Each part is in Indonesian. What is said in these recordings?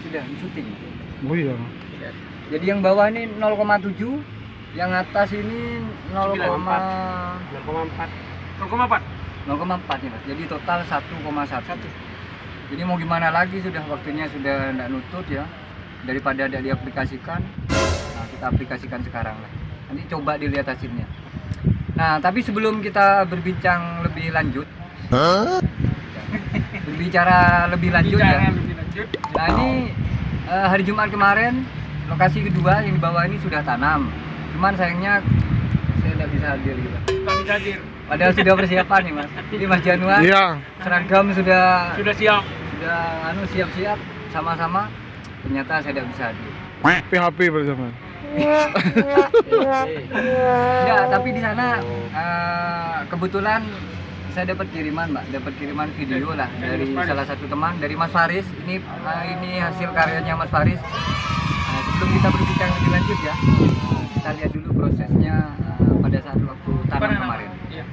sudah di syuting. Oh iya. Jadi yang bawah ini 0,7, yang atas ini 0,4 ya Mas. Jadi total 1,1. Jadi mau gimana lagi, sudah waktunya sudah tidak nutut ya. Daripada tidak diaplikasikan, nah kita aplikasikan sekarang lah. Nanti coba dilihat hasilnya. Nah, tapi sebelum kita berbincang lebih lanjut, berbicara lebih lanjut ya. Nah ini hari Jumat kemarin lokasi kedua yang di bawah ini sudah tanam. Cuman sayangnya saya tidak bisa hadir gitu. Padahal sudah persiapan nih Mas. Ini Mas Januar. Iya. Seragam sudah siap. Siap-siap sama-sama. Ternyata saya tidak bisa hadir. PHP bersama. Ya, tapi di sana kebetulan saya dapat kiriman video lah dari salah satu teman, dari Mas Faris. Ini hasil karyanya Mas Faris. Sebelum kita berbincang lebih lanjut ya, kita lihat dulu prosesnya pada saat waktu tanam kemarin. Iya.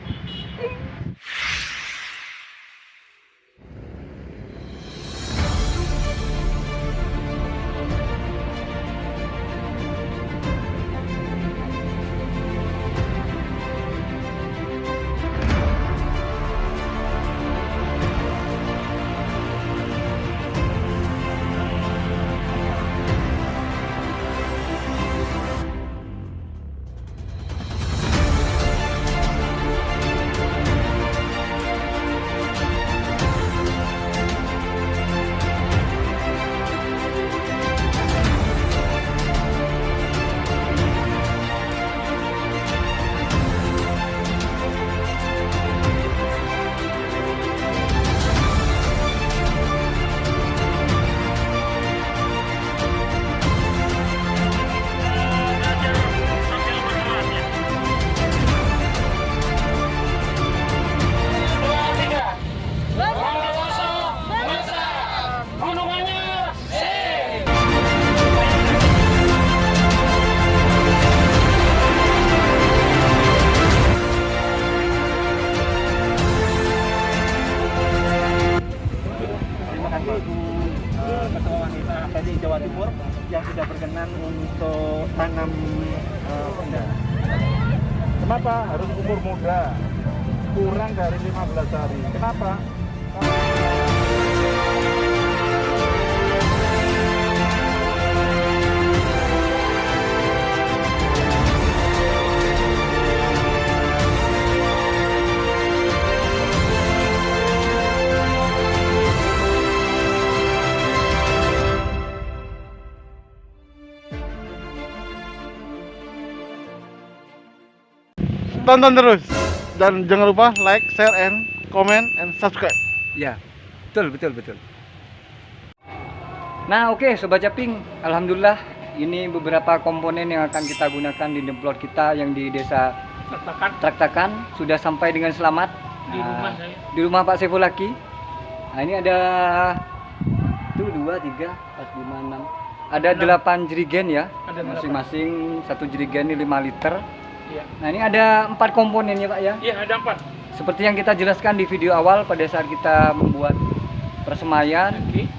Ketua Wanita tadi Jawa Timur yang sudah berkenan untuk tanam penda. Kenapa harus umur muda? Kurang dari 15 hari. Kenapa? Tonton terus dan jangan lupa like, share, and comment and subscribe. Ya, betul. Nah, oke Sobat Caping, alhamdulillah ini beberapa komponen yang akan kita gunakan di demplot kita yang di desa Traktakan sudah sampai dengan selamat di rumah Pak Saiful Laki. Nah, ini ada 1, 2, 3, 4, 5, 6. Ada 8 jerigen ya. Masing-masing satu jerigen ini 5 liter. Iya. Nah, ini ada 4 komponen ya Pak ya. Iya, ada 4. Seperti yang kita jelaskan di video awal pada saat kita membuat persemayan. Oke.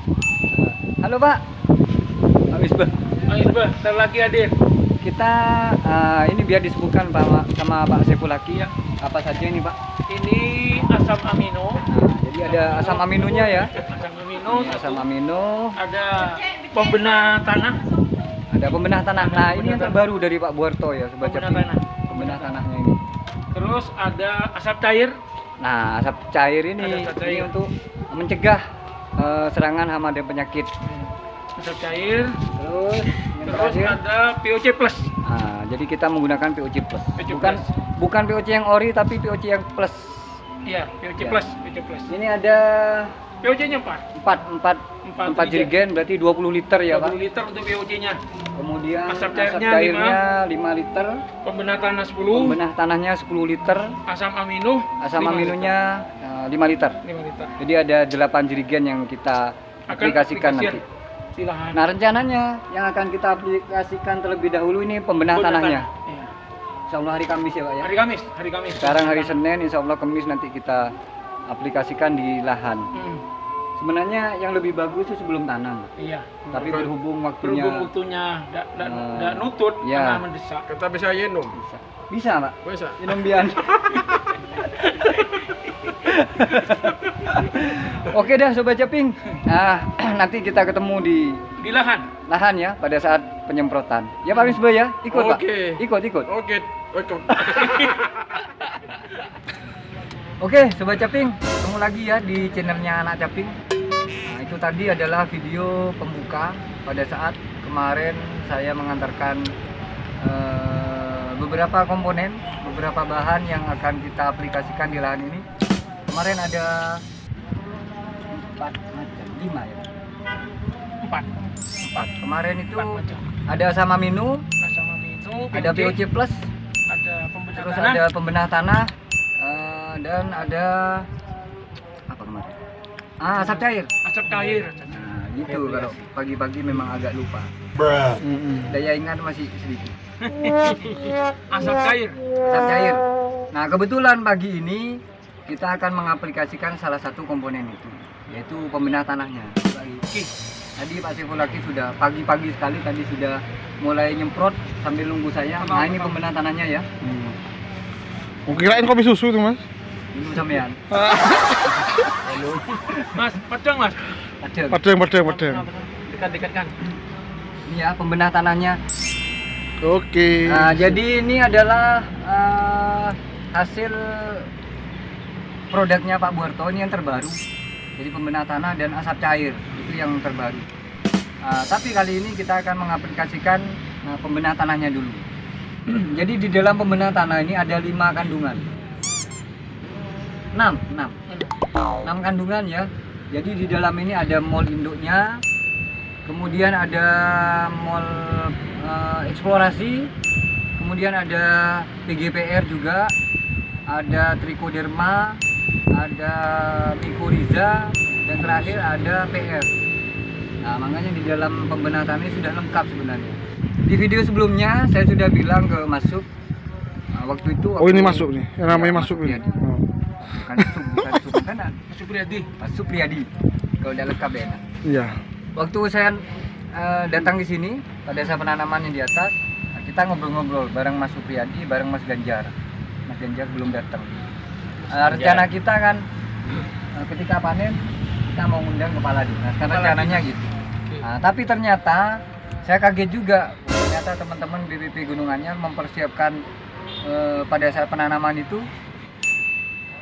Halo Pak. Pak Misbah. Ntar lagi hadir. Kita ini biar disebutkan sama Pak Saiful Laki ya. Apa saja ini Pak? Ini asam amino. Jadi ada asam aminonya ya. Asam amino. Amino. Ada pembenah tanah. Ada pembenah tanah. Nah, ini yang terbaru dari Pak Buarto ya, Sobat Pembenah Caping. tanah. Pembenah tanahnya ini. Terus ada asap cair. Nah, asap cair ini, Ada asap cair. ini untuk mencegah serangan hama dan penyakit. Asap cair. Terus yang Terus terakhir, ada POC plus. nah, jadi kita menggunakan POC plus. POC Bukan POC yang ori tapi POC yang plus. Iya, POC Ya. plus. POC plus. Ini ada POC-nya 4. 4 jerigen berarti 20 liter ya, Pak. 20 liter untuk POC-nya. Kemudian Asap asap cairnya cairnya 5 liter. Pembenah tanah 10. Pembenah tanahnya 10 liter. Asam amino. Asam 5 aminonya 5 liter. 5 liter. Jadi ada 8 jerigen yang kita aplikasikan nanti. Di lahan. Nah, rencananya yang akan kita aplikasikan terlebih dahulu ini pembenah tanahnya. Iya. Insya Allah hari Kamis ya Pak ya. Hari Kamis. Sekarang hari Senin, Insya Allah Kamis nanti kita aplikasikan di lahan. Sebenarnya yang lebih bagus itu sebelum tanam. Iya. Tapi berhubung waktunya nggak nutut Ya. karena mendesak. Kita bisa yenum. bisa, Pak. Bisa. Inombian. Oke dah Sobat Caping. Nah, nanti kita ketemu di Di lahan. lahan ya pada saat penyemprotan. Ya Pak Misbah ya, ikut Pak. Oke. Ikut. Oke. Oke Sobat Caping, ketemu lagi ya di channelnya Anak Caping. Nah, itu tadi adalah video pembuka pada saat kemarin saya mengantarkan beberapa komponen, beberapa bahan yang akan kita aplikasikan di lahan ini. Kemarin ada 4 macam, 5 ya? 4. Kemarin itu 4 macam. ada sama minu, Sama itu. ada POC plus, Ada pembenah terus tanah. ada pembenah tanah, dan ada apa kemarin? Asap cair. Asap cair. Nah, gitu kalau pagi-pagi memang agak lupa. Daya ingat masih sedikit. Asap cair. Asap cair. Nah, kebetulan pagi ini kita akan mengaplikasikan salah satu komponen itu, yaitu pembenah tanahnya. Oke. Tadi Pak Saifulaki sudah pagi-pagi sekali tadi sudah mulai nyemprot sambil nunggu saya. Nah, ini pembenah tanahnya ya. Kirain kopi susu tuh Mas. Minum sampean. Mas, pedang Mas. Ada. Padang. Dekat-dekatkan. Ini ya pembenah tanahnya. Oke. Nah, jadi ini adalah hasil produknya Pak Buarto, ini yang terbaru. Jadi pembenah tanah dan asap cair itu yang terbaru. Tapi kali ini kita akan mengaplikasikan pembenah tanahnya dulu. Jadi di dalam pembenah tanah ini ada 5 kandungan. 6 kandungan ya. Jadi di dalam ini ada mol induknya, kemudian ada mol eksplorasi, kemudian ada PGPR juga, ada trichoderma, ada mycorrhiza, dan terakhir ada PR. Nah, makanya di dalam pembenah tanah ini sudah lengkap sebenarnya. Di video sebelumnya saya sudah bilang ke Mas Sub, waktu itu. Oh ini masuk nih, yang namanya masuk ini. Supriyadi. Bukan Sub, kan Supriyadi. Mas Supriyadi. Kalau udah lengkap ya enak. Iya. Waktu saya datang ke sini pada saat penanaman yang di atas, kita ngobrol-ngobrol bareng Mas Supriyadi, bareng Mas Ganjar. Mas Ganjar belum datang. Rencana kita kan ketika panen kita mau ngundang kepala dinas, karena rencananya gitu. Nah, tapi ternyata saya kaget juga, ternyata teman-teman BPP Gunung Anyar mempersiapkan pada saat penanaman itu.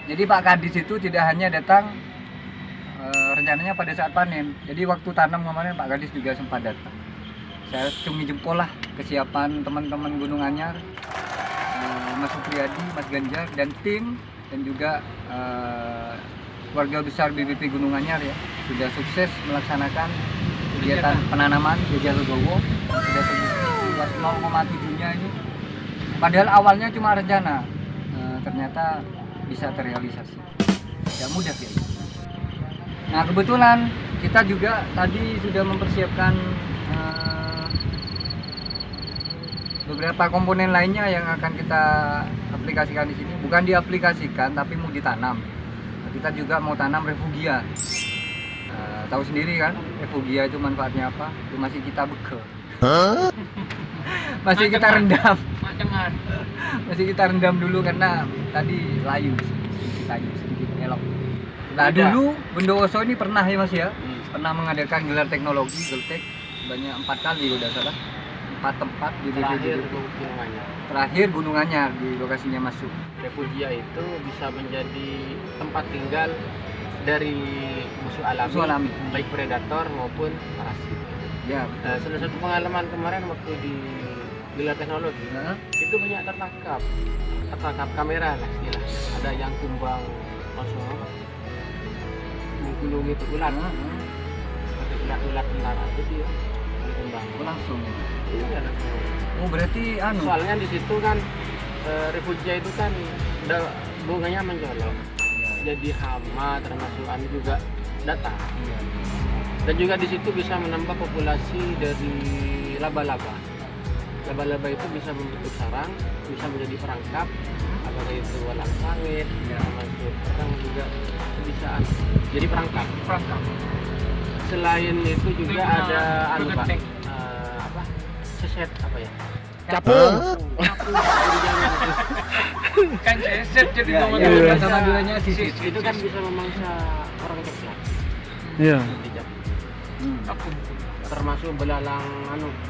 Jadi Pak Kadis itu tidak hanya datang rencananya pada saat panen. Jadi waktu tanam kemarin Pak Kadis juga sempat datang. Saya cumi jempol lah kesiapan teman-teman Gunung Anyar, Mas Supriyadi, Mas Ganjar dan tim, dan juga keluarga besar BPP Gunung Anyar ya, sudah sukses melaksanakan kegiatan penanaman Gajah Legowo. Sudah terbukti luas 0,7-nya ini. Padahal awalnya cuma rencana, ternyata bisa terrealisasi. Tidak mudah ya. Nah, kebetulan kita juga tadi sudah mempersiapkan beberapa komponen lainnya yang akan kita aplikasikan di sini. Bukan diaplikasikan, tapi mau ditanam. Kita juga mau tanam refugia. Tahu sendiri kan, refugia itu manfaatnya apa? Itu masih kita bekel. Masih kita rendam. Masih kita rendam dulu karena tadi layu, sedikit elok. Nah, dulu Bondowoso ini pernah ya Mas ya, pernah mengadakan gelar teknologi Geltek sebanyak 4 kali udah salah. 4 tempat di terakhir Gunung Anyar di lokasinya masuk. Refugia itu bisa menjadi tempat tinggal dari musuh alami, baik predator maupun parasit. Ya, Salah satu pengalaman kemarin waktu di gelar teknologi itu banyak tertangkap kamera lah istilah. Ada yang tumbang langsung menggunung itu ulat, seperti ulat tentara itu dia ditumbang langsung. Iya, langsung. Oh, berarti Soalnya di situ kan refugia itu kan bunganya mencolok, jadi hama termasuk juga datang. Dan juga di situ bisa menambah populasi dari laba-laba. Laba-laba itu bisa membentuk sarang, bisa menjadi perangkap, apakah itu walang sangit, termasuk kadang juga bisa jadi perangkap. Perangkap. Selain itu juga Guna ada Pak, ngetek. apa? Seset apa ya? Capung. Kan seset jadi Ya, ngomong ya, Iya. sama dulunya sisi. Itu kan bisa memangsa orang kecil. Iya. Dijak. Apa? Termasuk belalang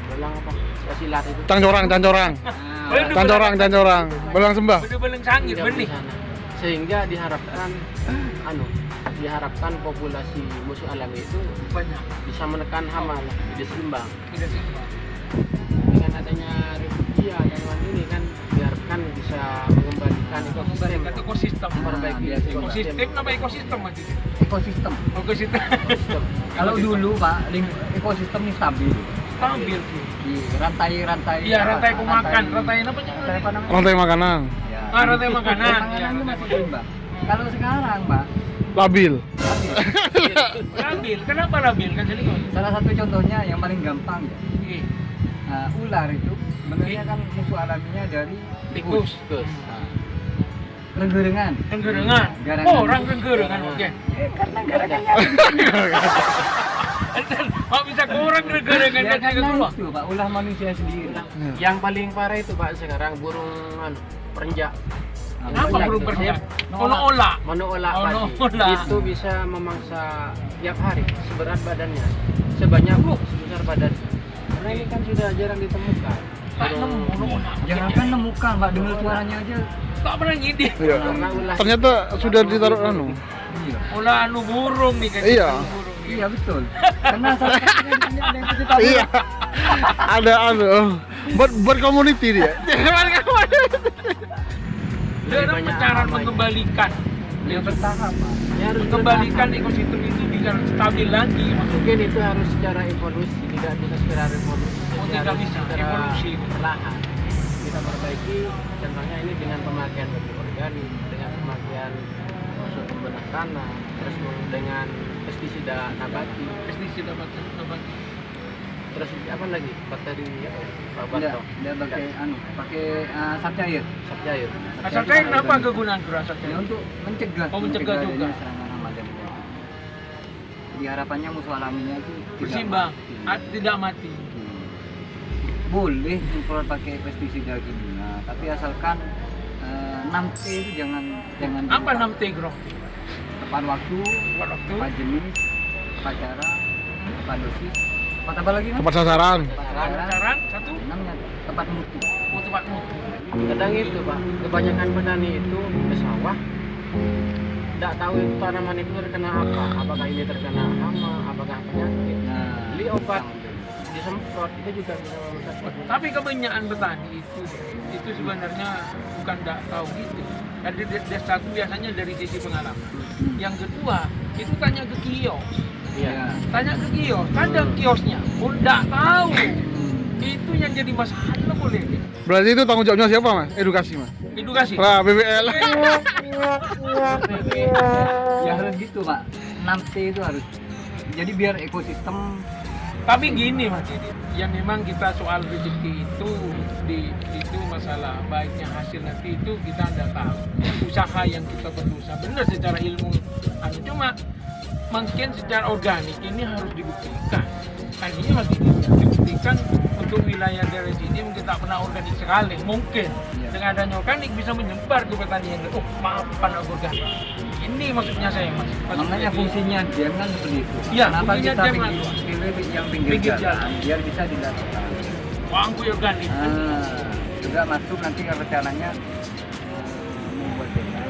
belalang apa? Silat itu. Cancorang. Belang sembah. Bener-bener sangit, Tidak di benih. sana. Sehingga diharapkan populasi musuh alami itu Banyak. bisa menekan hama lah, jadi seimbang. Tidak sih. Dengan adanya refugia yang ini kan diharapkan bisa mengembalikan ekosistem, Kata ekosistem. memperbaiki Iya, Ekosistem apa ekosistem aja? Ekosistem. Ekosistem. Kalau dulu Pak, ekosistem ini stabil. Stabil tuh. Di rantai-rantai. Iya, rantai apa, pemakan, rantai apa rantai apa namanya? Rantai makanan. Ya. Ah, rantai makanan. Rantai Iya, makanan itu rantai masih seimbang. Kalau sekarang Pak, Labil. Labil, kenapa labil kan jadi kok? salah satu contohnya yang paling gampang ya. Iya. Ular itu sebenarnya kan musuh alaminya dari Tikus. Terus renggerengan. Renggerengan. Garangan. Oh, orang renggerengan. Oke. Karena garangannya. Oh, bisa kurang renggerengan Ya, kan karena keluar. itu Pak, ulah manusia sendiri. yang paling parah itu Pak sekarang burung perenjak. Apa burung perenjak? Ola-ola. Monoola Oh, padi. monoola. Itu bisa memangsa tiap hari seberat badannya, sebanyak sebesar badan. Karena ini kan sudah jarang ditemukan. Tak nemu ola-ola. Jangankan nemukan Pak, dengar suaranya aja. Tak pernah ngide. Iya. Karena ulah Ternyata sudah ditaruh Iya. Ola anu burung nih kan. Iya. Burung. Iya betul. Karena salah satunya di sini ada yang cerita. Iya. Ada buat community dia. Dalam banyak cara namanya. mengembalikan Dia bertahap Pak. Ya, harus mengembalikan ekosistem itu bisa stabil lagi. mungkin itu harus secara evolusi, tidak bisa secara revolusi. Oh, Jadi tidak harus bisa, secara evolusi. perlahan. Kita perbaiki, contohnya ini dengan pemakaian pupuk organik, dengan pemakaian unsur pembenak tanah, terus dengan pestisida nabati, Pestisida obat. terus apa lagi? Bakteri apa ya? Pak Dia Barto. dia pakai sap cair. Sap cair. Asal cair kenapa kegunaan asal Ya cair? untuk mencegah Mencegah juga. adanya serangan hama dan penyakit. Jadi harapannya musuh alaminya itu tidak Bersimbang, mati. tidak mati. Boleh impor pakai pestisida kimia, tapi asalkan 6T itu jangan Apa dilupa. 6 tegro? Tepat waktu, Waktu, tepat jenis, tepat cara, tepat dosis, tepat apa lagi Mas? Tepat sasaran. Tepat cara, pacaran, satu, enamnya tepat mutu. tempat mutu. Kadang itu Pak, kebanyakan petani itu ke sawah, tidak tahu itu tanaman itu terkena apa, apakah ini terkena hama, apakah penyakit. Nah, Beli obat, disemprot itu juga bisa merusak. Tapi kebanyakan petani itu sebenarnya bukan tidak tahu gitu. Jadi dia satu biasanya dari sisi pengalaman. Yang kedua itu tanya ke kios, Iya. tanya ke kios. Kadang kiosnya pun tidak tahu. Itu yang jadi masalah boleh. Berarti itu tanggung jawabnya siapa, Mas? Edukasi, Mas. Edukasi. Lah, BBL. ya harus gitu Pak. 6T itu harus. Jadi biar ekosistem Tapi gini Mas Didi, yang memang kita soal rezeki itu masalah baiknya hasil nanti itu kita tidak tahu. Usaha yang kita berusaha benar secara ilmu, cuma mungkin secara organik ini harus dibuktikan. Kan ini Mas Didi dibuktikan untuk wilayah daerah sini mungkin tak pernah organik sekali, mungkin dengan adanya organik bisa menyebar ke petani yang lain. Oh maaf pada organik. Ini maksudnya saya Mas. makanya fungsinya diam kan seperti itu. Iya, Kenapa fungsinya kita diam, pilih yang pinggir Pinggir jalan jalan. biar bisa dilakukan. Wangku organik. Juga masuk nanti ke rencananya membuat desa,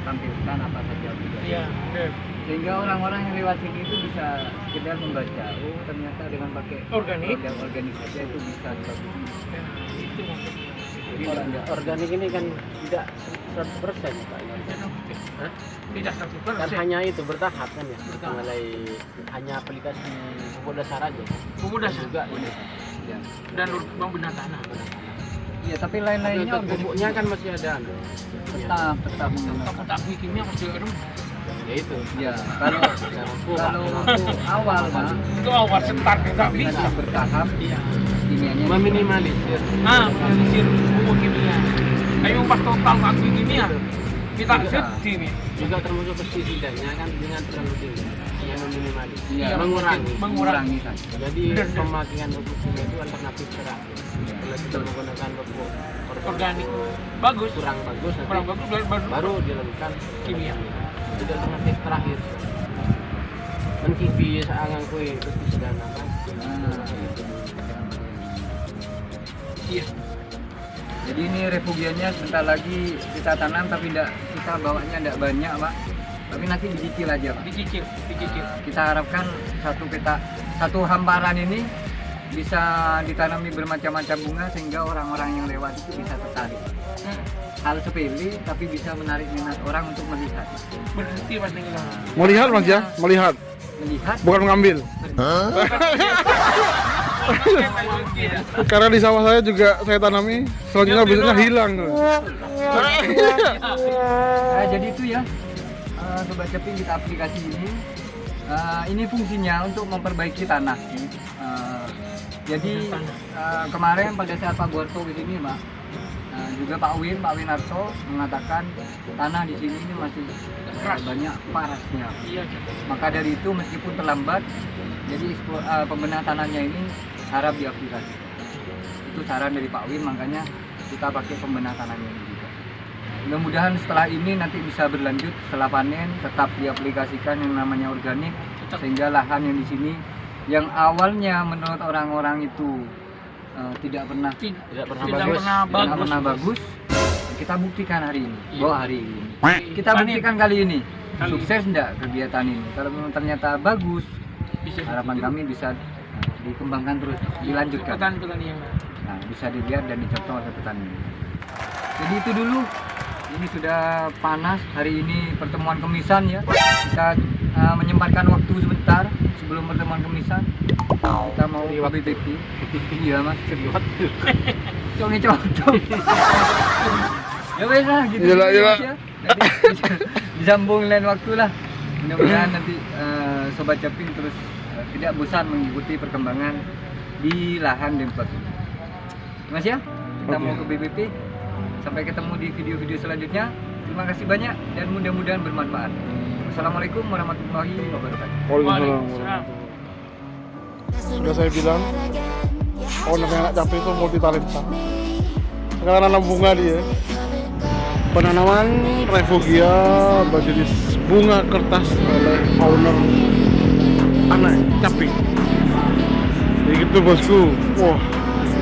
tampilkan apa saja. Iya, benar. Sehingga orang-orang yang lewat sini itu bisa sekedar membaca, oh ternyata dengan pakai Organik. produk organik saja itu bisa seperti ini. Itu maksudnya. Jadi Organik ini kan tidak 100% Pak. Hah? Tidak 100%. Kan hanya itu bertahap kan ya. Bertahap. Mulai hanya aplikasi pupuk dasar aja. Pupuk dasar juga ini. ya. dan pembinaan tanah. Iya, tapi Tapi lain-lainnya untuk pupuknya kan masih ada. tetap menggunakan. Kamu tak bikinnya masih ada. Ya itu. Ya, kalau untuk awal Pak, Itu awal start nggak kita bisa. bertahap Iya. kimianya Meminimalisir. Nah, meminimalisir pupuk kimia. Kayak pas total nggak kimia. kita sedih nih. Juga termasuk pestisidanya kan dengan terlalu tinggi yang meminimalis, Iya, mengurangi. Jadi pemakaian pupuk kimia itu alternatif terakhir. Kalau kita menggunakan pupuk Organik bagus, kurang bagus, nanti kurang bagus baru dilakukan kimia. Itu alternatif terakhir. Kan kipi seangang kue pestisida kan. Iya. Jadi ini refugianya sebentar lagi kita tanam, tapi kita bawanya tidak banyak Pak. Tapi nanti dicicil aja Pak. Dicicil. Kita harapkan satu hamparan ini bisa ditanami bermacam-macam bunga sehingga orang-orang yang lewat itu bisa tertarik. Hal sepele tapi bisa menarik minat orang untuk melihat. Berhenti Mas Nenggelam. Melihat Mas ya, melihat, bukan mengambil. Karena di sawah saya juga saya tanami, selanjutnya biasanya hilang. Nah, jadi itu ya, Sobat Ceping kita aplikasi ini. Ini fungsinya untuk memperbaiki tanah. Jadi kemarin pada saat Pak Gorto di sini, Pak, juga Pak Winarto mengatakan tanah di sini ini masih banyak parasnya. Iya. Maka dari itu meskipun terlambat, jadi pembenahan tanahnya ini harap diaplikasi. Itu saran dari Pak Win, makanya kita pakai pembenahan tanahnya ini juga. Mudah-mudahan setelah ini nanti bisa berlanjut, setelah panen tetap diaplikasikan yang namanya organik, sehingga lahan yang di sini yang awalnya menurut orang-orang itu tidak pernah bagus, kita buktikan hari ini. Bahwa hari ini kita buktikan kali ini sukses enggak kegiatan ini. Kalau memang ternyata bagus, harapan kami bisa dikembangkan terus, dilanjutkan. Petani-petani yang Nah, bisa dilihat dan dicontoh oleh petani. Jadi itu dulu. Ini sudah panas hari ini pertemuan kemisan ya. Kita menyempatkan waktu sebentar sebelum pertemuan kemisan. Kita mau ke BBP. Iya Mas, serius. Cong. Ya wes lah gitu. Iyalah. Ya. Nanti disambung lain waktu lah. Mudah-mudahan nanti Sobat Ceping terus tidak bosan mengikuti perkembangan di lahan Demplot ini. Mas ya, kita mau ke BBP. Sampai ketemu di video-video selanjutnya. Terima kasih banyak dan mudah-mudahan bermanfaat. Wassalamualaikum warahmatullahi wabarakatuh. Waalaikumsalam. Sudah saya bilang, owner anak Caping itu multi talenta. Sekarang nanam bunga dia. Penanaman refugia berjenis bunga kertas oleh owner anak Caping. Jadi gitu bosku. Wah,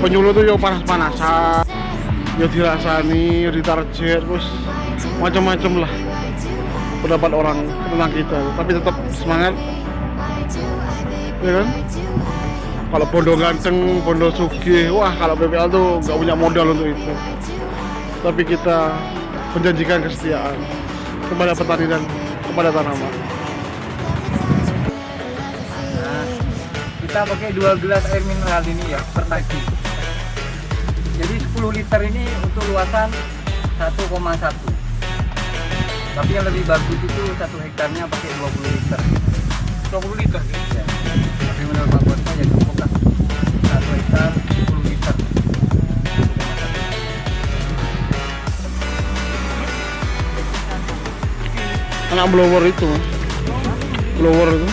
penyuluh tuh yo panas-panasan. Ya dirasani, ditarget, terus macam-macam lah pendapat orang tentang kita, tapi tetap semangat, ya kan? Kalau bondo ganteng, bondo sugih, wah kalau BPL tuh nggak punya modal untuk itu. Tapi kita menjanjikan kesetiaan kepada petani dan kepada tanaman. Nah, kita pakai 2 gelas air mineral ini ya per tangki. Jadi 10 liter ini untuk luasan 1,1. Tapi yang lebih bagus itu 1 hektarnya pakai 20 liter. 20 liter. Ya. Tapi menurut Pak Borto ya cukup lah. 1 hektar 10 liter. Anak blower itu, blower itu.